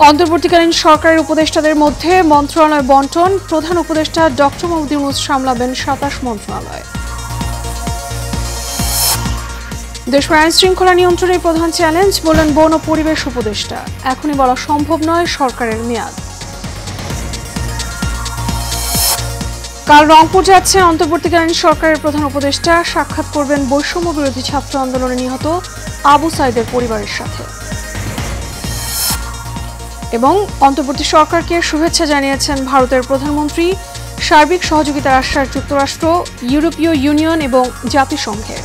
অন্তর্বর্তীকালীন সরকারের উপদেষ্টাদের মধ্যে মন্ত্রণালয় বণ্টন। প্রধান উপদেষ্টা ডক্টর মোহাম্মদ ইউনূস সামলাবেন ২৭ মন্ত্রণালয়। দেশের আইন শৃঙ্খলা নিয়ন্ত্রণের প্রধান চ্যালেঞ্জ, বললেন বন ও পরিবেশ উপদেষ্টা। এখনই বলা সম্ভব নয় সরকারের মেয়াদ। কাল রংপুর যাচ্ছে অন্তর্বর্তীকালীন সরকারের প্রধান উপদেষ্টা। সাক্ষাৎ করবেন বৈষম্য বিরোধী ছাত্র আন্দোলনে নিহত আবু সাইদের পরিবারের সাথে। এবং অন্তর্বর্তী সরকারকে শুভেচ্ছা জানিয়েছেন ভারতের প্রধানমন্ত্রী। সার্বিক সহযোগিতার আশ্বাস যুক্তরাষ্ট্র, ইউরোপীয় ইউনিয়ন এবং জাতিসংঘের।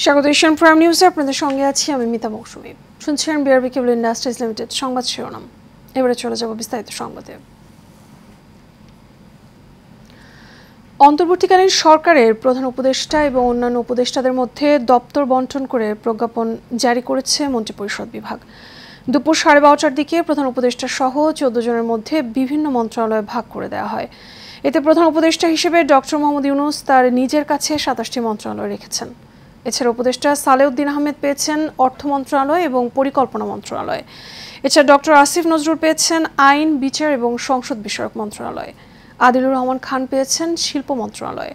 স্বাগত এশিয়ান প্রাইম নিউজে, আপনাদের সঙ্গে আছি আমি মিতা মৌসুমী। শুনছেন বিআরবি কেবল ইন্ডাস্ট্রিজ লিমিটেড সংবাদ শিরোনাম। এবারে চলে যাব বিস্তারিত সংবাদে। অন্তর্বর্তীকালীন সরকারের প্রধান উপদেষ্টা এবং অন্যান্য উপদেষ্টাদের মধ্যে দপ্তর বণ্টন করে প্রজ্ঞাপন জারি করেছে মন্ত্রিপরিষদ বিভাগ। দুপুর 12:30টার দিকে প্রধান উপদেষ্টা সহ 14 জনের মধ্যে বিভিন্ন মন্ত্রণালয়ে ভাগ করে দেওয়া হয়। এতে প্রধান উপদেষ্টা হিসেবে ডক্টর মোহাম্মদ ইউনূস তার নিজের কাছে 27টি মন্ত্রণালয় রেখেছেন। এছাড়া উপদেষ্টা সালেউদ্দিন আহমেদ পেয়েছেন অর্থ মন্ত্রণালয় এবং পরিকল্পনা মন্ত্রণালয়। এছাড়া ডক্টর আসিফ নজরুল পেয়েছেন আইন, বিচার এবং সংসদ বিষয়ক মন্ত্রণালয়। আদিলুর রহমান খান পেয়েছেন শিল্প মন্ত্রণালয়।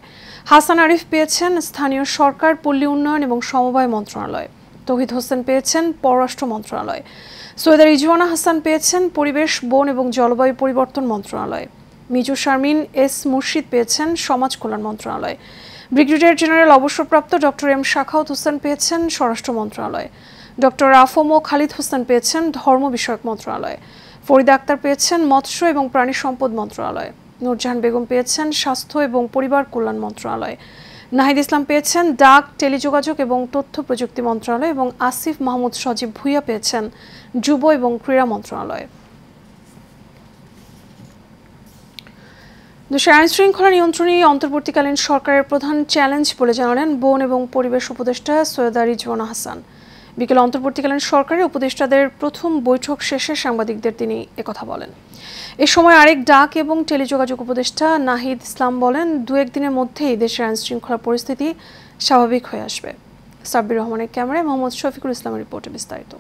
হাসান আরিফ পেয়েছেন স্থানীয় সরকার, পল্লী উন্নয়ন এবং সমবায় মন্ত্রণালয়। তৌহিদ হোসেন পেয়েছেন পররাষ্ট্র মন্ত্রণালয়। সৈয়দা রিজওয়ানা হাসান পেয়েছেন পরিবেশ, বন এবং জলবায়ু পরিবর্তন মন্ত্রণালয়। মিজু শারমিন এস মুর্শিদ পেয়েছেন সমাজ কল্যাণ মন্ত্রণালয়। ব্রিগেডিয়ার জেনারেল অবসরপ্রাপ্ত ডক্টর এম শাখাওয়াত হোসেন পেয়েছেন স্বরাষ্ট্র মন্ত্রণালয়। ডক্টর আফম ও খালিদ হোসেন পেয়েছেন ধর্ম বিষয়ক মন্ত্রণালয়। ফরিদা আক্তার পেয়েছেন মৎস্য এবং প্রাণী সম্পদ মন্ত্রণালয়। নূরজাহান বেগম পেয়েছেন স্বাস্থ্য এবং পরিবার কল্যাণ মন্ত্রণালয়। নাহিদ ইসলাম পেয়েছেন ডাক, টেলিযোগাযোগ এবং তথ্য প্রযুক্তি মন্ত্রণালয় এবং আসিফ মাহমুদ সজীব ভুইয়া পেয়েছেন যুব এবং ক্রীড়া মন্ত্রণালয়। দেশের আইন শৃঙ্খলা নিয়ন্ত্রণে অন্তর্বর্তীকালীন সরকারের প্রধান চ্যালেঞ্জ বলে জানালেন বন এবং পরিবেশ উপদেষ্টা সৈয়দা রিজওয়ানা হাসান। বিকেলে অন্তর্বর্তীকালীন সরকারের উপদেষ্টাদের প্রথম বৈঠক শেষে সাংবাদিকদের তিনি একথা বলেন। এ সময় আরেক ডাক এবং টেলিযোগাযোগ উপদেষ্টা নাহিদ ইসলাম বলেন, 2-1 দিনের মধ্যেই দেশের আইন শৃঙ্খলা পরিস্থিতি স্বাভাবিক হয়ে আসবে। সাব্বির রহমানের ক্যামেরায় মোহাম্মদ শফিকুল ইসলামের রিপোর্টে বিস্তারিত।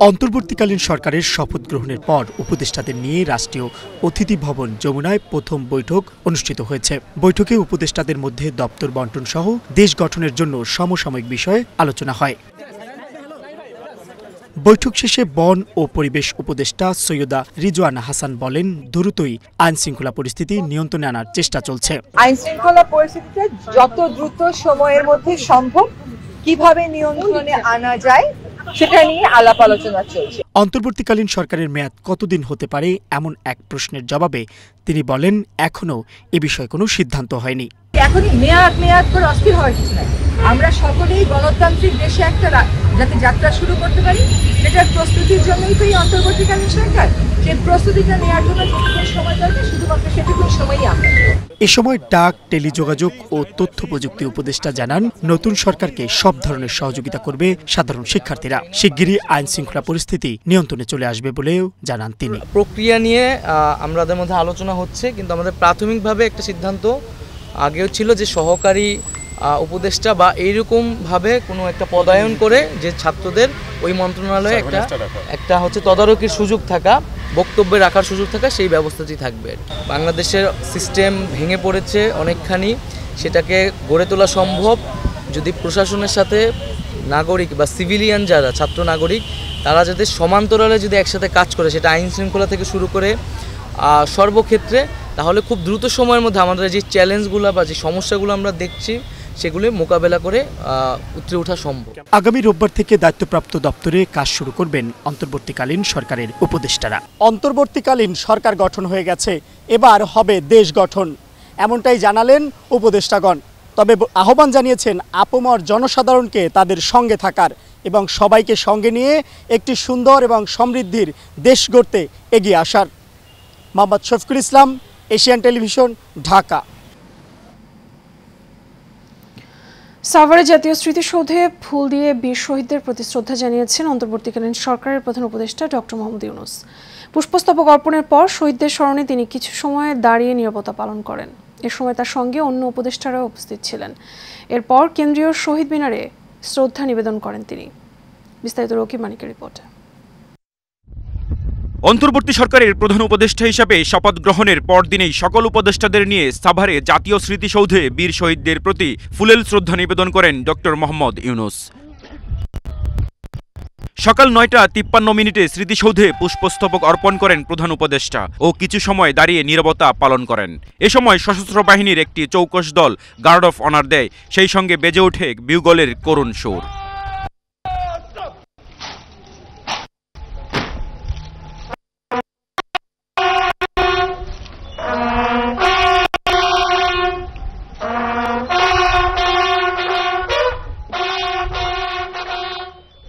অন্তর্বর্তীকালীন সরকারের শপথ গ্রহণের পর উপদেষ্টাদের নিয়ে রাষ্ট্রীয় অতিথি ভবন যমুনায় প্রথম বৈঠক অনুষ্ঠিত হয়েছে। বৈঠকে উপদেষ্টাদের মধ্যে দপ্তর বণ্টন সহ দেশ গঠনের জন্য সমসাময়িক বিষয়ে আলোচনা হয়। বৈঠক শেষে বন ও পরিবেশ উপদেষ্টা সৈয়দা রিজওয়ানা হাসান বলেন, দ্রুতই আইন শৃঙ্খলা পরিস্থিতি নিয়ন্ত্রণে আনার চেষ্টা চলছে। আইন শৃঙ্খলা পরিস্থিতিতে যত দ্রুত সময়ের মধ্যে সম্ভব কিভাবে নিয়ন্ত্রণে আনা যায় সেটা নিয়ে আলাপ আলোচনা চলছে। অন্তর্বর্তীকালীন সরকারের মেয়াদ কতদিন হতে পারে এমন এক প্রশ্নের জবাবে তিনি বলেন, এখনো এ বিষয়ে কোনো সিদ্ধান্ত হয়নি। এখনই মেয়াদ করে অস্থির হওয়ার কিছু নাই। আমরা সকলেই গণতান্ত্রিক দেশে একটা যাতে যাত্রা শুরু করতে পারি, সেটার প্রস্তুতির জন্যই তো এই অন্তর্বর্তীকালীন সরকার। সেই প্রস্তুতিটা নেওয়ার জন্য যতক্ষণ সময় দরকার শুধুমাত্র সেটুকু সময়ই আমরা। এ সময় ডাক, টেলিযোগাযোগ ও তথ্য প্রযুক্তি উপদেষ্টা জানান, নতুন সরকারকে সব ধরনের সহযোগিতা করবে সাধারণ শিক্ষার্থীরা। শিগগিরই আইন শৃঙ্খলা পরিস্থিতি নিয়ন্ত্রণে চলে আসবে বলেও জানান তিনি। প্রক্রিয়া নিয়ে আমাদের মধ্যে আলোচনা হচ্ছে, কিন্তু আমাদের প্রাথমিকভাবে একটা সিদ্ধান্ত আগেও ছিল যে সহকারী উপদেষ্টা বা এইরকমভাবে কোনো একটা পদায়ন করে যে ছাত্রদের ওই মন্ত্রণালয়ে একটা হচ্ছে তদারকির সুযোগ থাকা, বক্তব্যে রাখার সুযোগ থাকা, সেই ব্যবস্থাটি থাকবে। বাংলাদেশের সিস্টেম ভেঙে পড়েছে অনেকখানি, সেটাকে গড়ে তোলা সম্ভব যদি প্রশাসনের সাথে নাগরিক বা সিভিলিয়ান যারা ছাত্র নাগরিক তারা যাতে সমান্তরালে যদি একসাথে কাজ করে, সেটা আইন শৃঙ্খলা থেকে শুরু করে সর্বক্ষেত্রে, তাহলে খুব দ্রুত সময়ের মধ্যে আমাদের যে চ্যালেঞ্জগুলো বা যে সমস্যাগুলো আমরা দেখছি সেগুলি মোকাবেলা করে উতরে ওঠা সম্ভব। আগামী রোববার থেকে দায়িত্বপ্রাপ্ত দপ্তরে কাজ শুরু করবেন অন্তর্বর্তীকালীন সরকারের উপদেষ্টারা। অন্তর্বর্তীকালীন সরকার গঠন হয়ে গেছে, এবার হবে দেশ গঠন, এমনটাই জানালেন উপদেষ্টাগণ। তবে আহ্বান জানিয়েছেন আপামর জনসাধারণকে তাদের সঙ্গে থাকার এবং সবাইকে সঙ্গে নিয়ে একটি সুন্দর এবং সমৃদ্ধির দেশ গড়তে এগিয়ে আসার। Mohammad Shafiqul Islam, Asian television, Dhaka. সাভারে জাতীয় স্মৃতিসৌধে ফুল দিয়ে বীর শহীদদের প্রতি শ্রদ্ধা জানিয়েছেন অন্তর্বর্তীকালীন সরকারের প্রধান উপদেষ্টা ডক্টর মোহাম্মদ ইউনূস। পুষ্পস্তবক অর্পণের পর শহীদদের স্মরণে তিনি কিছু সময় দাঁড়িয়ে নীরবতা পালন করেন। এ সময় তার সঙ্গে অন্য উপদেষ্টারাও উপস্থিত ছিলেন। এরপর কেন্দ্রীয় শহীদ মিনারে শ্রদ্ধা নিবেদন করেন তিনি। বিস্তারিত রকিব মানিকের রিপোর্টে। অন্তর্বর্তী সরকারের প্রধান উপদেষ্টা হিসাবে শপথ গ্রহণের পরদিনেই সকল উপদেষ্টাদের নিয়ে সাভারে জাতীয় স্মৃতিসৌধে বীর শহীদদের প্রতি ফুলেল শ্রদ্ধা নিবেদন করেন ডক্টর মোহাম্মদ ইউনূস। সকাল ৯টা ৫৩ স্মৃতিসৌধে পুষ্পস্তবক অর্পণ করেন প্রধান উপদেষ্টা ও কিছু সময় দাঁড়িয়ে নীরবতা পালন করেন। এ সময় সশস্ত্র বাহিনীর একটি চৌকস দল গার্ড অফ অনার দেয়, সেই সঙ্গে বেজে ওঠে বিউগলের করুণ সুর।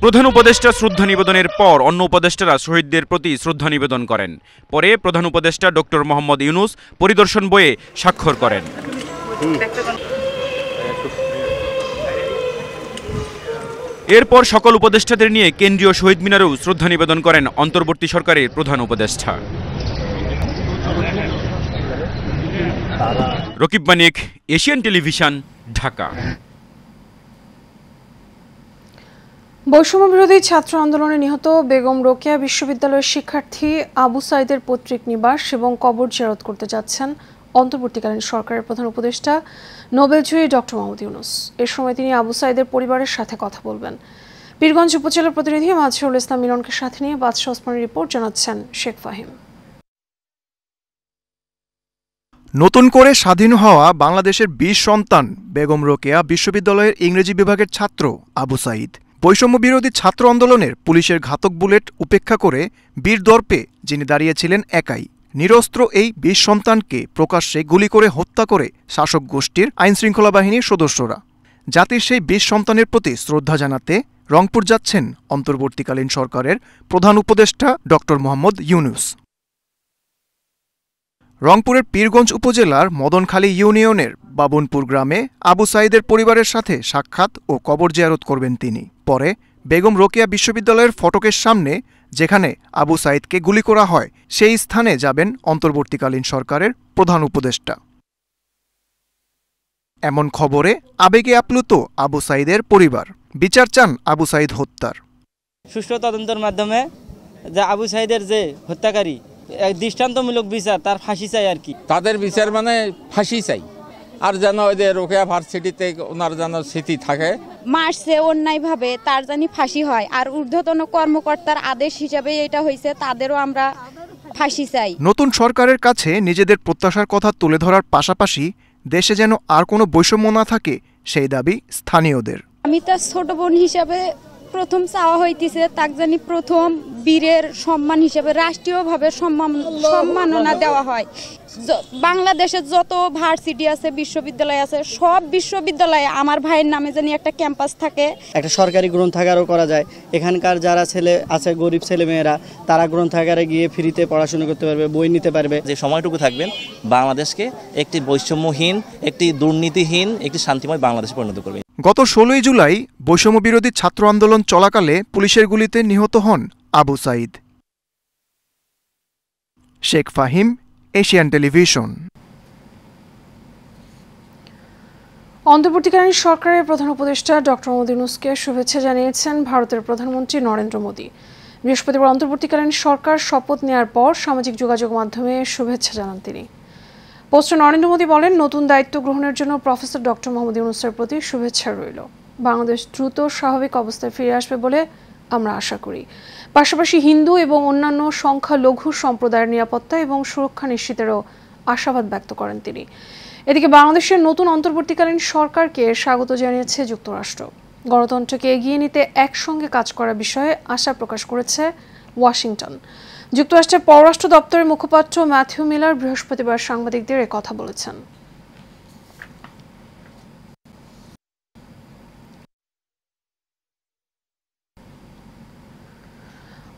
প্রধান উপদেষ্টা শ্রদ্ধা নিবেদনের পর অন্য উপদেষ্টারা শহীদদের প্রতি শ্রদ্ধা নিবেদন করেন। পরে প্রধান উপদেষ্টা ডক্টর মোহাম্মদ ইউনূস পরিদর্শন বইয়ে স্বাক্ষর করেন। এরপর সকল উপদেষ্টাদের নিয়ে কেন্দ্রীয় শহীদ মিনারেও শ্রদ্ধা নিবেদন করেন অন্তর্বর্তী সরকারের প্রধান উপদেষ্টা। রকিব মানিক, এশিয়ান টেলিভিশন, ঢাকা। বৈষম্য বিরোধী ছাত্র আন্দোলনে নিহত বেগম রোকেয়া বিশ্ববিদ্যালয়ের শিক্ষার্থী আবু সাইদের পৈতৃক নিবাস এবং কবর জিয়ারত করতে যাচ্ছেন অন্তর্বর্তীকালীন সরকারের প্রধান উপদেষ্টা নোবেলজয়ী ডক্টর মোহাম্মদ ইউনূস। এ সময় তিনি আবু সাইদের পরিবারের সাথে কথা বলবেন। পীরগঞ্জ উপজেলার প্রতিনিধি মাজহারুল ইসলাম মিলনকে সাথে নিয়ে বাদশাহ ওসমানের রিপোর্ট জানাচ্ছেন শেখ ফাহিম। নতুন করে স্বাধীন হওয়া বাংলাদেশের ২০ সন্তান বেগম রোকেয়া বিশ্ববিদ্যালয়ের ইংরেজি বিভাগের ছাত্র আবু সাইদ। বৈষম্য বিরোধী ছাত্র আন্দোলনের পুলিশের ঘাতক বুলেট উপেক্ষা করে বীর দর্পে যিনি দাঁড়িয়েছিলেন একাই। নিরস্ত্র এই ২০ সন্তানকে প্রকাশ্যে গুলি করে হত্যা করে শাসক গোষ্ঠীর আইনশৃঙ্খলা বাহিনীর সদস্যরা। জাতির সেই ২০ সন্তানের প্রতি শ্রদ্ধা জানাতে রংপুর যাচ্ছেন অন্তর্বর্তীকালীন সরকারের প্রধান উপদেষ্টা ডক্টর মোহাম্মদ ইউনূস। রংপুরের পীরগঞ্জ উপজেলার মদনখালী ইউনিয়নের বাবুনপুর গ্রামে আবু সাইদের পরিবারের সাথে সাক্ষাৎ ও কবর জিয়ারত করবেন তিনি। পরে বেগম রোকেয়া বিশ্ববিদ্যালয়ের ফটকের সামনে যেখানে আবু সাইদকে গুলি করা হয় সেই স্থানে যাবেন অন্তর্বর্তীকালীন সরকারের প্রধান উপদেষ্টা। এমন খবরে আবেগে আপ্লুত আবু সাইদের পরিবার। বিচার চান আবু সাইদ হত্যার। সুষ্ঠু তদন্তের মাধ্যমে যে আবু সাইদের যে হত্যাকারী দৃষ্টান্তমূলক বিচার, তার ফাঁসি চাই আর কি। তাদের বিচার মানে ফাঁসি চাই, আর যেন ওই যে রোকেয়া ভার্সিটিতে ওনার যেন স্মৃতি থাকে। মারছে অন্যায়ভাবে, তার জানি ফাঁসি হয়। আর ঊর্ধ্বতন কর্মকর্তার আদেশ হিসাবে এটা হয়েছে, তাদেরও আমরা ফাঁসি চাই। নতুন সরকারের কাছে নিজেদের প্রত্যাশার কথা তুলে ধরার পাশাপাশি দেশে যেন আর কোনো বৈষম্য না থাকে সেই দাবি স্থানীয়দের। আমি তার ছোট বোন হিসাবে প্রথম চাওয়া হইতেছে তাকে জানি প্রথম বীরের সম্মান হিসেবে রাষ্ট্রীয়ভাবে সম্মাননা দেওয়া হয়। বাংলাদেশের যত ভার্সিটি আছে, বিশ্ববিদ্যালয় আছে, সব বিশ্ববিদ্যালয়ে আমার ভাইয়ের নামে জানি একটা ক্যাম্পাস থাকে। একটা সরকারি গ্রন্থাগারও করা যায়। এখানকার যারা ছেলে আছে, গরিব ছেলে মেয়েরা, তারা গ্রন্থাগারে গিয়ে ফ্রিতে পড়াশোনা করতে পারবে, বই নিতে পারবে। যে সময়টুকু থাকবেন বাংলাদেশকে একটি বৈষম্যহীন, একটি দুর্নীতিহীন, একটি শান্তিময় বাংলাদেশে পরিণত করবে। গত ১৬ জুলাই বৈষম্য বিরোধী ছাত্র আন্দোলন চলাকালে পুলিশের গুলিতে নিহত হন আবু সাইদ। Sheikh Fahim, Asian Television. অন্তর্বর্তীকালীন সরকারের প্রধান উপদেষ্টা ডক্টর মোহাম্মদ ইউনূসকে শুভেচ্ছা জানিয়েছেন ভারতের প্রধানমন্ত্রী নরেন্দ্র মোদী। বৃহস্পতিবার অন্তর্বর্তীকালীন সরকার শপথ নেয়ার পর সামাজিক যোগাযোগ মাধ্যমে শুভেচ্ছা জানান তিনি। পোস্টে নরেন্দ্র মোদী বলেন, নতুন দায়িত্ব গ্রহণের জন্য প্রফেসর ডক্টর মোহাম্মদ ইউনূসের প্রতি শুভেচ্ছা রইল। বাংলাদেশ দ্রুত স্বাভাবিক অবস্থায় ফিরে আসবে বলে আমরা আশা করি। পাশাপাশি হিন্দু এবং অন্যান্য সংখ্যালঘু সম্প্রদায়ের নিরাপত্তা এবং সুরক্ষা নিশ্চিতেরও আশাবাদ ব্যক্ত করেন তিনি। এদিকে বাংলাদেশের নতুন অন্তর্বর্তীকালীন সরকারকে স্বাগত জানিয়েছে যুক্তরাষ্ট্র। গণতন্ত্রকে এগিয়ে নিতে একসঙ্গে কাজ করার বিষয়ে আশা প্রকাশ করেছে ওয়াশিংটন। যুক্তরাষ্ট্রের পররাষ্ট্র দপ্তরের মুখপাত্র ম্যাথিউ মিলার বৃহস্পতিবার সাংবাদিকদের কথা বলেছেন।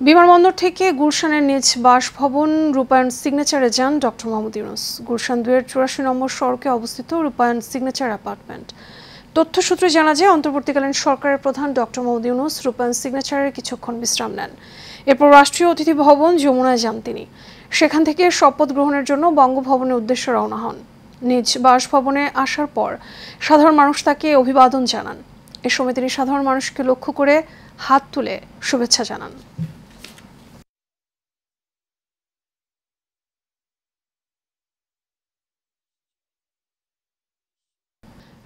বিমানবন্দর থেকে গুলশানের নিজ বাসভবন রূপায়ণ সিগনেচারে যান ডক্টর মোহাম্মদ ইউনূস। গুলশান ২-৮৪ নম্বর সড়কে অবস্থিত রূপায়ণ সিগনেচার অ্যাপার্টমেন্ট। তথ্যসূত্রে জানা যায়, অন্তর্বর্তীকালীন সরকারের প্রধান ডক্টর মোহাম্মদ ইউনূস রূপায়ণ সিগনেচারের কিছুক্ষণ বিশ্রাম নেন। এরপর রাষ্ট্রীয় অতিথি ভবন যমুনায় যান তিনি। সেখান থেকে শপথ গ্রহণের জন্য বঙ্গভবনের উদ্দেশ্যে রওনা হন। নিজ বাসভবনে আসার পর সাধারণ মানুষ তাকে অভিবাদন জানান। এ সময় তিনি সাধারণ মানুষকে লক্ষ্য করে হাত তুলে শুভেচ্ছা জানান।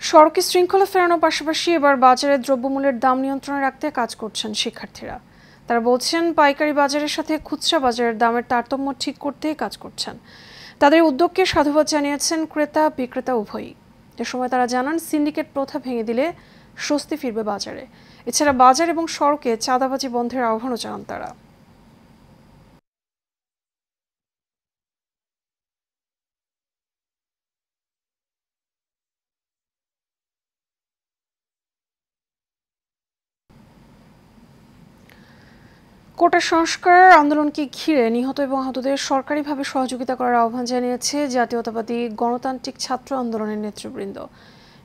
সড়কে শৃঙ্খলা ফেরানোর পাশাপাশি এবার বাজারে দ্রব্যমূল্যের দাম নিয়ন্ত্রণে রাখতে কাজ করছেন শিক্ষার্থীরা। তারা বলছেন, পাইকারি বাজারের সাথে খুচরা বাজারের দামের তারতম্য ঠিক করতে কাজ করছেন। তাদের উদ্যোগকে সাধুবাদ জানিয়েছেন ক্রেতা বিক্রেতা উভয়ই। এ সময় তারা জানান, সিন্ডিকেট প্রথা ভেঙে দিলে স্বস্তি ফিরবে বাজারে। এছাড়া বাজার এবং সড়কে চাঁদাবাজি বন্ধের আহ্বানও জানান তারা। কোটা সংস্কার আন্দোলনকে ঘিরে নিহত এবং আহতদের সরকারিভাবে সহযোগিতা করার আহ্বান জানিয়েছে জাতীয়তাবাদী গণতান্ত্রিক ছাত্র আন্দোলনের নেতৃবৃন্দ।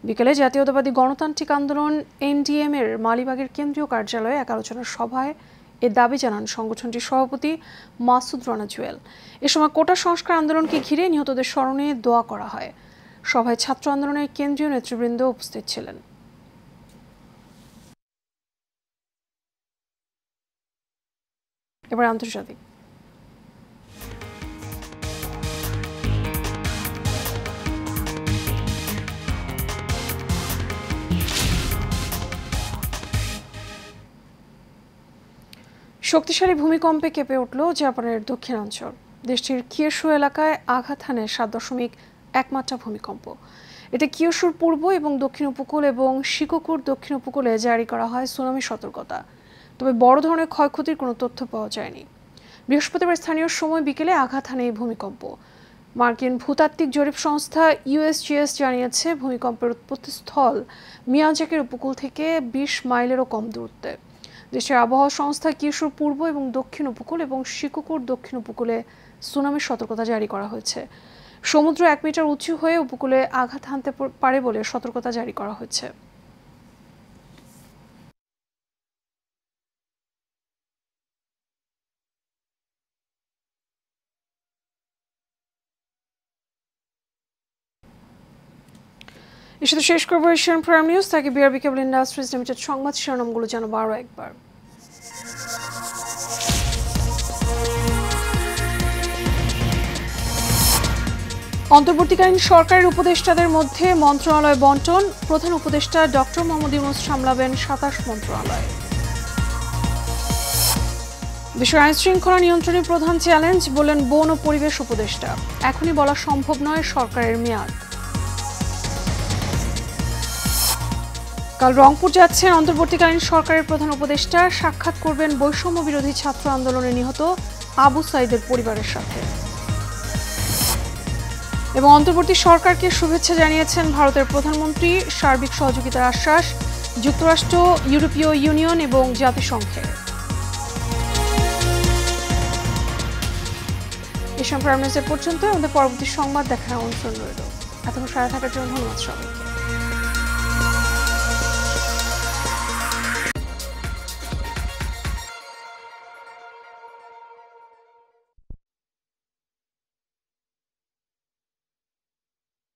বিকেলে জাতীয়তাবাদী গণতান্ত্রিক আন্দোলন এনডিএম এর মালিবাগের কেন্দ্রীয় কার্যালয়ে এক আলোচনা সভায় এ দাবি জানান সংগঠনটির সভাপতি মাসুদ রানা জুয়েল। এ সময় কোটা সংস্কার আন্দোলনকে ঘিরে নিহতদের স্মরণে দোয়া করা হয়। সভায় ছাত্র আন্দোলনের কেন্দ্রীয় নেতৃবৃন্দ উপস্থিত ছিলেন। এবার আন্তর্জাতিক। শক্তিশালী ভূমিকম্পে কেঁপে উঠল জাপানের দক্ষিণাঞ্চল। দেশটির কিয়োশু এলাকায় আঘাত হানে 7.1 মাত্রা ভূমিকম্প। এতে কিয়োশুর পূর্ব এবং দক্ষিণ উপকূল এবং শিকোকুর দক্ষিণ উপকূলে জারি করা হয় সুনামি সতর্কতা। তবে বড় ধরনের ক্ষয়ক্ষতির কোনো তথ্য পাওয়া যায়নি। বৃহস্পতিবার স্থানীয় সময় বিকেলে আঘাত হানে এই ভূমিকম্প। মার্কিন ভূতাত্ত্বিক জরিপ সংস্থা ইউএসজিএস জানিয়েছে, ভূমিকম্পের উৎপত্তিস্থল মিয়াজাকির উপকূল থেকে 20 মাইলেরও কম দূরত্বে। দেশের আবহাওয়া সংস্থা কিয়োশুর পূর্ব এবং দক্ষিণ উপকূল এবং শিকোকুর দক্ষিণ উপকূলে সুনামির সতর্কতা জারি করা হয়েছে। সমুদ্র 1 মিটার উঁচু হয়ে উপকূলে আঘাত হানতে পারে বলে সতর্কতা জারি করা হয়েছে। এর সাথে শেষ করবো এশিয়ান প্রাইম নিউজ। তাকে বিআরবি কেবল ইন্ডাস্ট্রিজ লিমিটেড সংবাদ শিরোনামগুলো জানাবো আরও একবার। অন্তর্বর্তীকালীন সরকারের উপদেষ্টাদের মধ্যে মন্ত্রণালয় বন্টন। প্রধান উপদেষ্টা ডক্টর মোহাম্মদ ইউনূস সামলাবেন 27 মন্ত্রণালয়। দেশের আইন শৃঙ্খলা নিয়ন্ত্রণে প্রধান চ্যালেঞ্জ বললেন বন ও পরিবেশ উপদেষ্টা। এখনই বলা সম্ভব নয় সরকারের মেয়াদ। কাল রংপুর যাচ্ছেন অন্তর্বর্তীকালীন সরকারের প্রধান উপদেষ্টা। সাক্ষাৎ করবেন বৈষম্য বিরোধী ছাত্র আন্দোলনে নিহত আবু সাইদের পরিবারের সাথে। এবং অন্তর্বর্তী সরকারকে শুভেচ্ছা জানিয়েছেন ভারতের প্রধানমন্ত্রী। সার্বিক সহযোগিতার আশ্বাস যুক্তরাষ্ট্র, ইউরোপীয় ইউনিয়ন এবং জাতিসংঘের। এশিয়ান প্রাইম নিউজের পর্যন্ত আমাদের পরবর্তী সংবাদ দেখার আমন্ত্রণ রইল। এতক্ষণ সাথে থাকার জন্য ধন্যবাদ সবাইকে।